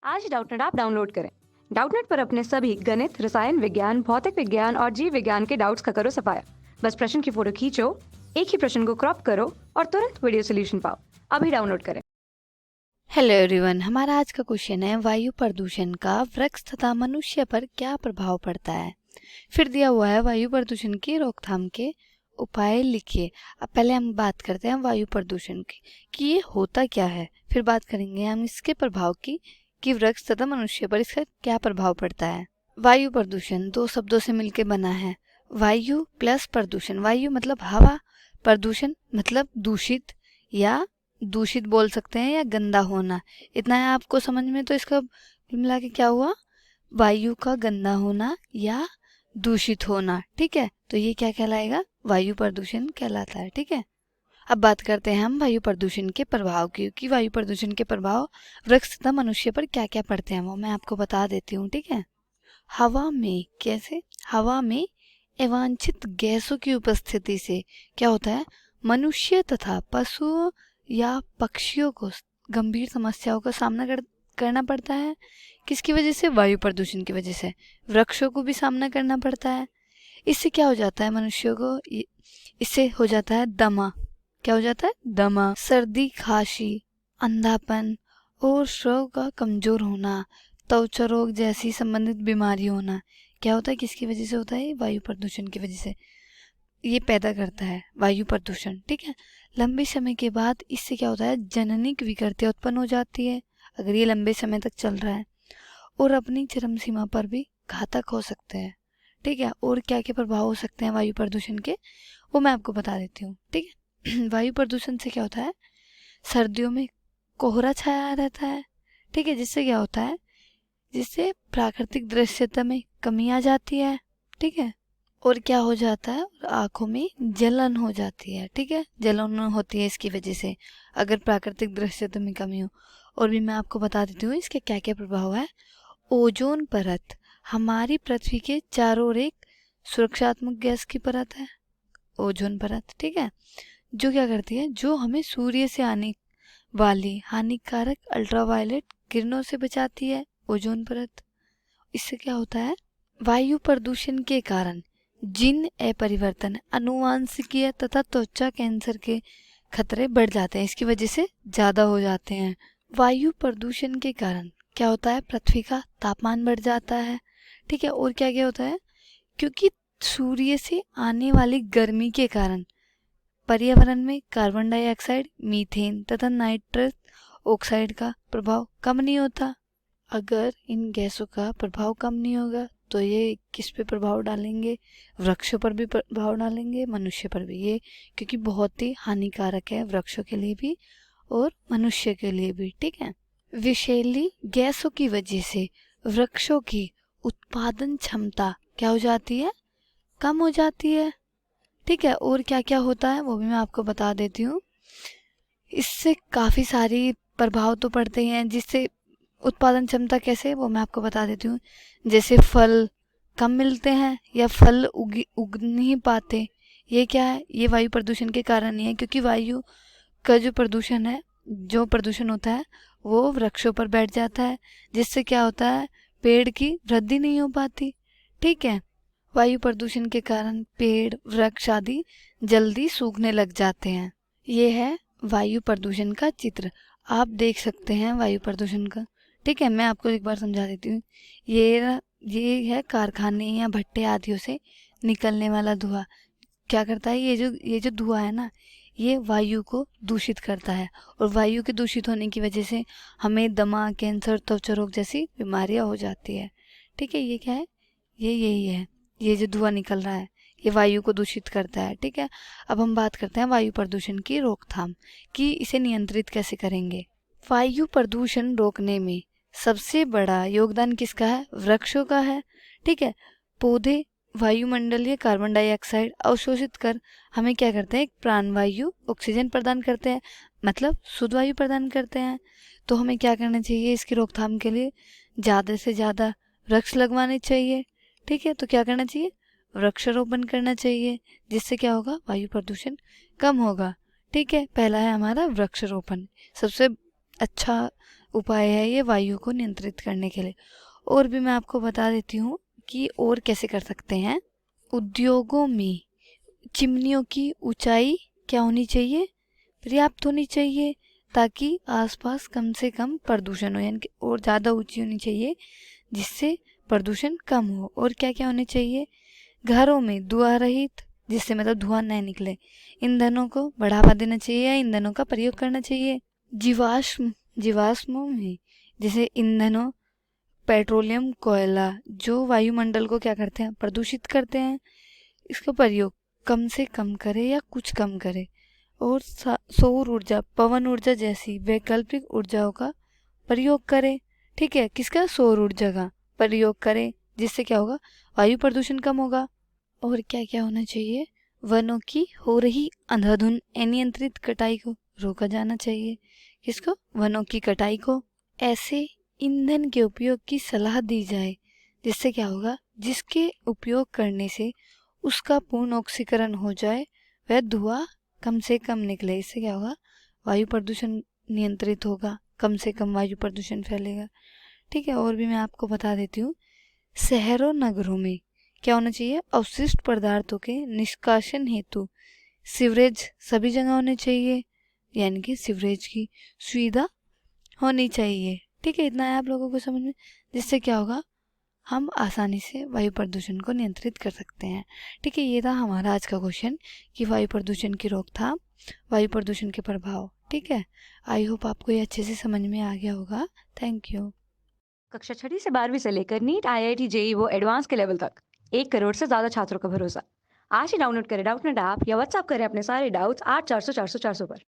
आज Doubtnut app download करें। Doubtnut पर अपने सभी गणित, रसायन विज्ञान, भौतिक विज्ञान और जीव विज्ञान के डाउट्स का करो सफाया। बस प्रश्न की फोटो खींचो, एक ही प्रश्न को क्रॉप करो और तुरंत वीडियो सोल्यूशन पाओ। अभी डाउनलोड करें। हेलो एवरीवन, हमारा आज का क्वेश्चन है वायु प्रदूषण का वृक्ष तथा मनुष्य पर क्या प्रभाव पड़ता है। फिर दिया हुआ है वायु प्रदूषण की रोकथाम के उपाय लिखिए। अब पहले हम बात करते हैं वायु प्रदूषण की कि ये होता क्या है, फिर बात करेंगे हम इसके प्रभाव की कि वृक्ष तथा मनुष्य पर इसका क्या प्रभाव पड़ता है। वायु प्रदूषण दो शब्दों से मिलकर बना है, वायु प्लस प्रदूषण। वायु मतलब हवा, प्रदूषण मतलब दूषित या दूषित बोल सकते हैं या गंदा होना। इतना है आपको समझ में, तो इसका मिला के क्या हुआ, वायु का गंदा होना या दूषित होना। ठीक है, तो ये क्या कहलाएगा, वायु प्रदूषण कहलाता है। ठीक है, अब बात करते हैं हम वायु प्रदूषण के प्रभाव की कि वायु प्रदूषण के प्रभाव वृक्ष तथा मनुष्य पर क्या क्या पड़ते हैं, वो मैं आपको बता देती हूँ। ठीक है, हवा में कैसे, हवा में अवांछित गैसों की उपस्थिति से क्या होता है, मनुष्य तथा पशुओं या पक्षियों को गंभीर समस्याओं का सामना करना पड़ता है। किसकी वजह से, वायु प्रदूषण की वजह से। वृक्षों को भी सामना करना पड़ता है। इससे क्या हो जाता है मनुष्यों को, इससे हो जाता है दमा। क्या हो जाता है, दमा, सर्दी, खांसी, अंधापन और श्रव का कमजोर होना, त्वचा रोग जैसी संबंधित बीमारी होना। क्या होता है, किसकी वजह से होता है, वायु प्रदूषण की वजह से ये पैदा करता है वायु प्रदूषण। ठीक है, लंबे समय के बाद इससे क्या होता है, जननिक विकृतियां उत्पन्न हो जाती है अगर ये लंबे समय तक चल रहा है, और अपनी चरम सीमा पर भी घातक हो सकते हैं। ठीक है, और क्या क्या प्रभाव हो सकते हैं वायु प्रदूषण के, वो मैं आपको बता देती हूँ। ठीक है, वायु प्रदूषण से क्या होता है, सर्दियों में कोहरा छाया रहता है। ठीक है, जिससे क्या होता है, जिससे प्राकृतिक दृश्यता में कमी आ जाती है। ठीक है, और क्या हो जाता है, आंखों में जलन हो जाती है। ठीक है, जलन होती है इसकी वजह से अगर प्राकृतिक दृश्यता में कमी हो। और भी मैं आपको बता देती हूँ इसके क्या क्या प्रभाव है। ओजोन परत, हमारी पृथ्वी के चारों ओर एक सुरक्षात्मक गैस की परत है, ओजोन परत। ठीक है, जो क्या करती है, जो हमें सूर्य से आने वाली हानिकारक अल्ट्रावायलेट किरणों से बचाती है, ओजोन परत। इससे क्या होता है, वायु प्रदूषण के कारण जीन अपरिवर्तन, अनुवांशिकीय तथा त्वचा कैंसर के खतरे बढ़ जाते हैं, इसकी वजह से ज्यादा हो जाते हैं। वायु प्रदूषण के कारण क्या होता है, पृथ्वी का तापमान बढ़ जाता है। ठीक है, और क्या क्या होता है, क्योंकि सूर्य से आने वाली गर्मी के कारण पर्यावरण में कार्बन डाइऑक्साइड, मीथेन तथा नाइट्रस ऑक्साइड का प्रभाव कम नहीं होता। अगर इन गैसों का प्रभाव कम नहीं होगा तो ये किस पे प्रभाव डालेंगे, वृक्षों पर भी प्रभाव डालेंगे, मनुष्य पर भी। ये क्योंकि बहुत ही हानिकारक है वृक्षों के लिए भी और मनुष्य के लिए भी। ठीक है, विषैली गैसों की वजह से वृक्षों की उत्पादन क्षमता क्या हो जाती है, कम हो जाती है। ठीक है, और क्या क्या होता है वो भी मैं आपको बता देती हूँ। इससे काफ़ी सारी प्रभाव तो पड़ते हैं, जिससे उत्पादन क्षमता कैसे, वो मैं आपको बता देती हूँ। जैसे फल कम मिलते हैं या फल उग नहीं पाते, ये क्या है, ये वायु प्रदूषण के कारण ही है। क्योंकि वायु का जो प्रदूषण है, जो प्रदूषण होता है वो वृक्षों पर बैठ जाता है, जिससे क्या होता है, पेड़ की वृद्धि नहीं हो पाती। ठीक है, वायु प्रदूषण के कारण पेड़, वृक्ष आदि जल्दी सूखने लग जाते हैं। ये है वायु प्रदूषण का चित्र, आप देख सकते हैं वायु प्रदूषण का। ठीक है, मैं आपको एक बार समझा देती हूँ। ये है कारखाने या भट्टे आदियों से निकलने वाला धुआं। क्या करता है, ये जो धुआं है ना, ये वायु को दूषित करता है, और वायु के दूषित होने की वजह से हमें दमा, कैंसर, त्वचा रोग जैसी बीमारियां हो जाती है। ठीक है, ये क्या है, ये यही है, ये जो धुआं निकल रहा है ये वायु को दूषित करता है। ठीक है, अब हम बात करते हैं वायु प्रदूषण की रोकथाम कि इसे नियंत्रित कैसे करेंगे। वायु प्रदूषण रोकने में सबसे बड़ा योगदान किसका है, वृक्षों का है। ठीक है, पौधे वायुमंडलीय कार्बन डाइऑक्साइड अवशोषित कर हमें क्या करते हैं, एक प्राणवायु ऑक्सीजन प्रदान करते हैं, मतलब शुद्ध वायु प्रदान करते हैं। तो हमें क्या करना चाहिए, इसकी रोकथाम के लिए ज़्यादा से ज़्यादा वृक्ष लगवाने चाहिए। ठीक है, तो क्या करना चाहिए, वृक्षारोपण करना चाहिए, जिससे क्या होगा, वायु प्रदूषण कम होगा। ठीक है, पहला है हमारा वृक्षारोपण, सबसे अच्छा उपाय है ये वायु को नियंत्रित करने के लिए। और भी मैं आपको बता देती हूँ कि और कैसे कर सकते हैं। उद्योगों में चिमनियों की ऊंचाई क्या होनी चाहिए, पर्याप्त होनी चाहिए, ताकि आसपास कम से कम प्रदूषण हो, यानी कि और ज़्यादा ऊंची होनी चाहिए जिससे प्रदूषण कम हो। और क्या क्या होने चाहिए, घरों में धुआं रहित, जिससे मतलब धुआं नहीं निकले, ईंधनों को बढ़ावा देना चाहिए या ईंधनों का प्रयोग करना चाहिए। जीवाश्मों में जैसे ईंधनों, पेट्रोलियम, कोयला, जो वायुमंडल को क्या करते हैं, प्रदूषित करते हैं, इसका प्रयोग कम से कम करे या कुछ कम करे। और सौर ऊर्जा, पवन ऊर्जा जैसी वैकल्पिक ऊर्जाओं का प्रयोग करे। ठीक है, किसका, सौर ऊर्जा का प्रयोग करे, जिससे क्या होगा, वायु प्रदूषण कम होगा। और क्या क्या होना चाहिए, वनों की हो रही अंधाधुंध अनियंत्रित कटाई को रोका जाना चाहिए। किसको, वनों की कटाई को। ऐसे ईंधन के उपयोग की सलाह दी जाए जिससे क्या होगा, जिसके उपयोग करने से उसका पूर्ण ऑक्सीकरण हो जाए, वह धुआं कम से कम निकले। इससे क्या होगा, वायु प्रदूषण नियंत्रित होगा, कम से कम वायु प्रदूषण फैलेगा। ठीक है, और भी मैं आपको बता देती हूँ। शहरों नगरों में क्या होना चाहिए, अवशिष्ट पदार्थों के निष्कासन हेतु सीवरेज सभी जगह होने चाहिए, यानी कि सीवरेज की सुविधा होनी चाहिए। ठीक है, इतना है आप लोगों को समझ में, जिससे क्या होगा, हम आसानी से वायु प्रदूषण को नियंत्रित कर सकते हैं। ठीक है, ये था हमारा आज का क्वेश्चन कि वायु प्रदूषण की रोकथाम, वायु प्रदूषण के प्रभाव। ठीक है, आई होप आपको ये अच्छे से समझ में आ गया होगा। Thank you. कक्षा 6 से 12वीं से लेकर नीट, IIT, JEE वो एडवांस के लेवल तक 1 करोड़ से ज़्यादा छात्रों का भरोसा। आज ही डाउनलोड करें डाउटनेट ऐप या व्हाट्सएप करें अपने सारे डाउट्स 8400 400 400 पर।